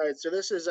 All right, so this is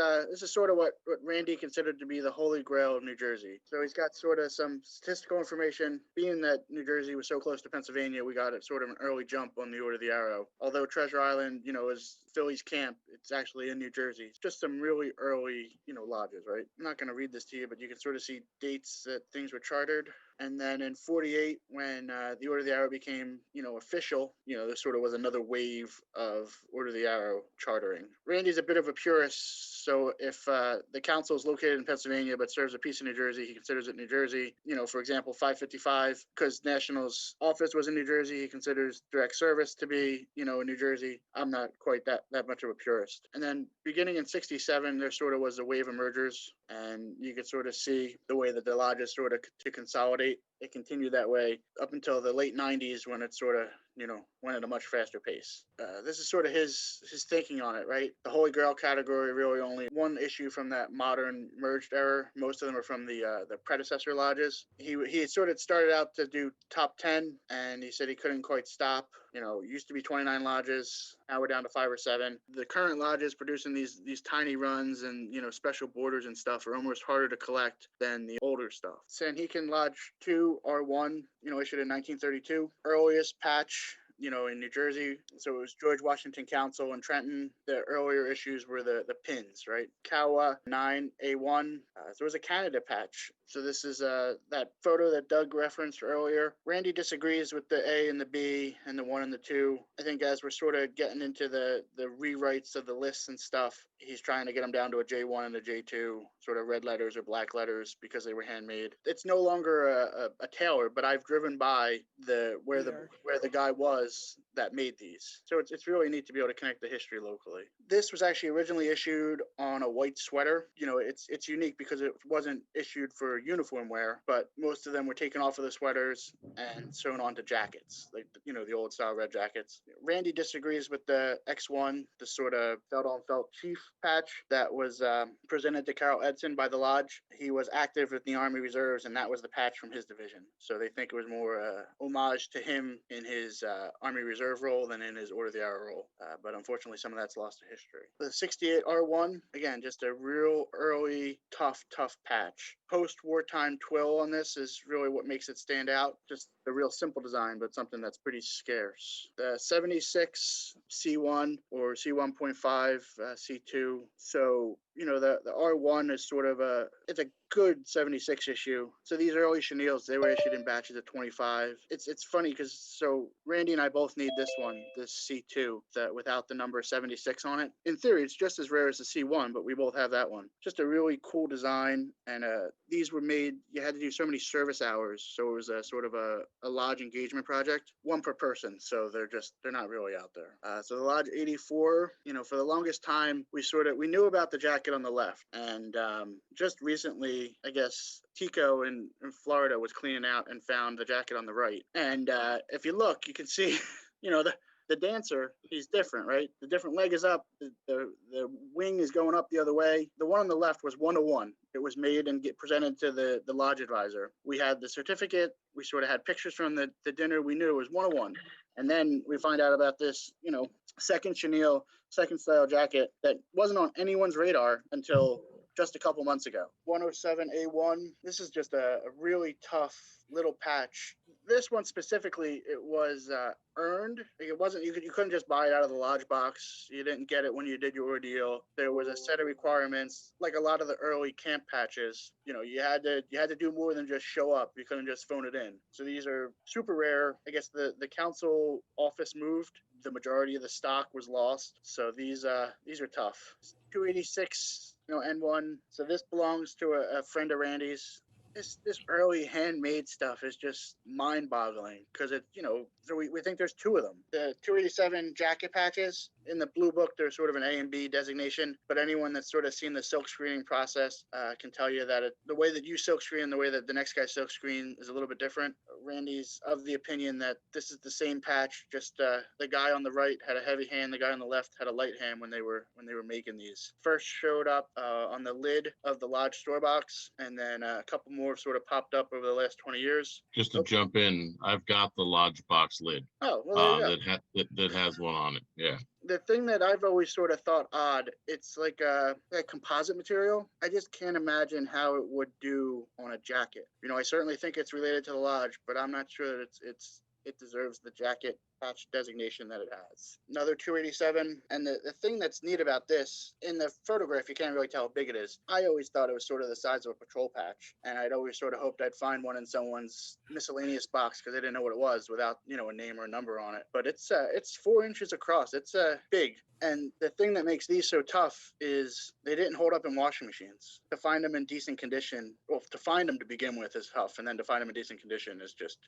sort of what Randy considered to be the holy grail of New Jersey. So he's got sort of some statistical information. Being that New Jersey was so close to Pennsylvania, we got sort of an early jump on the Order of the Arrow. Although Treasure Island, is Philly's camp, it's actually in New Jersey. It's just some really early, lodges, right? I'm not going to read this to you, but you can sort of see dates that things were chartered. And then in 48, when the Order of the Arrow became, official, there sort of was another wave of Order of the Arrow chartering. Randy's a bit of a purist, so if the council is located in Pennsylvania but serves a piece of New Jersey, he considers it New Jersey. For example, 555, because National's office was in New Jersey, he considers direct service to be, in New Jersey. I'm not quite that much of a purist. And then beginning in 67, there sort of was a wave of mergers, and you could sort of see the way that the lodges sort of to consolidate. It continued that way up until the late 90s when it sort of, went at a much faster pace. This is sort of his thinking on it, right? The Holy Grail category really only one issue from that modern merged era. Most of them are from the predecessor lodges. He sort of started out to do top 10, and he said he couldn't quite stop. Used to be 29 lodges. Now we're down to 5 or 7. The current lodges producing these tiny runs and, special borders and stuff are almost harder to collect than the older stuff. Sanhican Lodge 2 R1, issued in 1932. Earliest patch, in New Jersey. So it was George Washington Council in Trenton. The earlier issues were the pins, right? Kawa 9A1. There was a Canada patch. So this is that photo that Doug referenced earlier. Randy disagrees with the A and the B and the 1 and the 2. I think as we're sort of getting into the rewrites of the lists and stuff, he's trying to get them down to a J1 and a J2, sort of red letters or black letters because they were handmade. It's no longer a tailor, but I've driven by where the guy was that made these. So it's really neat to be able to connect the history locally. This was actually originally issued on a white sweater. It's unique because it wasn't issued for uniform wear, but most of them were taken off of the sweaters and sewn onto jackets, like the old style red jackets. Randy disagrees with the X1, the sort of felt on felt chief patch that was presented to Carroll Edson by the lodge. He was active with the Army Reserves, and that was the patch from his division. So they think it was more homage to him in his Army Reserve role than in his Order of the Arrow role. But unfortunately, some of that's lost to history. The 68 R1, again, just a real early, tough patch. Post-wartime twill on this is really what makes it stand out. Just a real simple design, but something that's pretty scarce. The 76 C1 or C1.5 C2. So, the R1 is sort of it's a good 76 issue. So these early chenilles, they were issued in batches of 25. It's funny because so Randy and I both need this one, this C2, that without the number 76 on it. In theory, it's just as rare as the C1, but we both have that one. Just a really cool design, and these were made, you had to do so many service hours, so it was a sort of a lodge engagement project, one per person, so they're not really out there. So the Lodge 84, for the longest time, we knew about the jacket on the left, and just recently, I guess, Tico in Florida was cleaning out and found the jacket on the right. And if you look, you can see, the dancer, he's different, right? The different leg is up, the wing is going up the other way. The one on the left was 101. It was made and presented to the lodge advisor. We had the certificate. We sort of had pictures from the dinner. We knew it was 101. And then we find out about this, second chenille, second style jacket that wasn't on anyone's radar until just a couple months ago. 107A1. This is just a really tough little patch. This one specifically, it was earned. It wasn't, you couldn't just buy it out of the lodge box. You didn't get it when you did your ordeal. There was a set of requirements, like a lot of the early camp patches. You had to do more than just show up. You couldn't just phone it in. So these are super rare. I guess the council office moved. The majority of the stock was lost. So these are tough. 286, N1. So this belongs to a friend of Randy's. This early handmade stuff is just mind-boggling because so we think there's 2 of them. The 287 jacket patches in the blue book, they're sort of an A and B designation, but anyone that's sort of seen the silk screening process can tell you that the way that you silk screen and the way that the next guy silk screen is a little bit different. Randy's of the opinion that this is the same patch, just the guy on the right had a heavy hand, the guy on the left had a light hand when they were making these. First showed up on the lid of the lodge store box, and then a couple more sort of popped up over the last 20 years. Just to jump in, I've got the lodge box caps lid Oh, well, there you go. that has one on it. Yeah. The thing that I've always sort of thought odd, it's like a composite material. I just can't imagine how it would do on a jacket. I certainly think it's related to the lodge, but I'm not sure that it deserves the jacket patch designation that it has. Another 287, and the thing that's neat about this, in the photograph, you can't really tell how big it is. I always thought it was sort of the size of a patrol patch, and I'd always sort of hoped I'd find one in someone's miscellaneous box because they didn't know what it was without, a name or a number on it. But it's 4 inches across. It's big. And the thing that makes these so tough is they didn't hold up in washing machines. To find them in decent condition, well, to find them to begin with is tough, and then to find them in decent condition is just,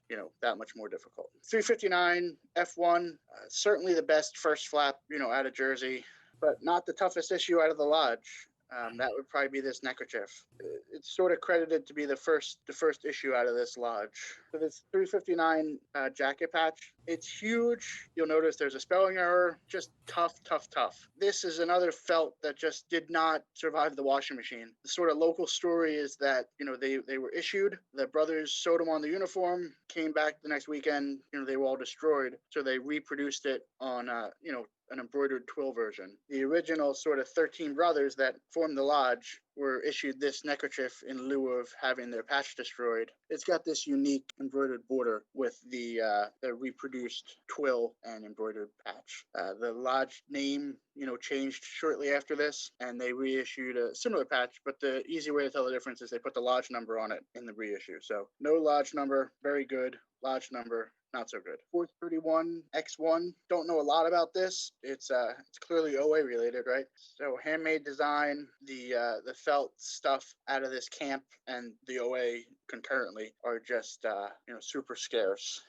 that much more difficult. 359 F1, certainly the best first flap, out of Jersey, but not the toughest issue out of the lodge. That would probably be this neckerchief. It's sort of credited to be the first issue out of this lodge. So this 359 jacket patch, it's huge. You'll notice there's a spelling error. Just tough, tough, tough. This is another felt that just did not survive the washing machine. The sort of local story is that they were issued. The brothers sewed them on the uniform. Came back the next weekend. They were all destroyed. So they reproduced it on an embroidered twill version. The original sort of 13 brothers that formed the lodge were issued this neckerchief in lieu of having their patch destroyed. It's got this unique embroidered border with the reproduced twill and embroidered patch. The lodge name, changed shortly after this, and they reissued a similar patch, but the easy way to tell the difference is they put the lodge number on it in the reissue. So no lodge number, very good. Lodge number, not so good. 431 X1, don't know a lot about this. It's clearly OA related, right? So handmade design, the felt stuff out of this camp and the OA concurrently are just super scarce.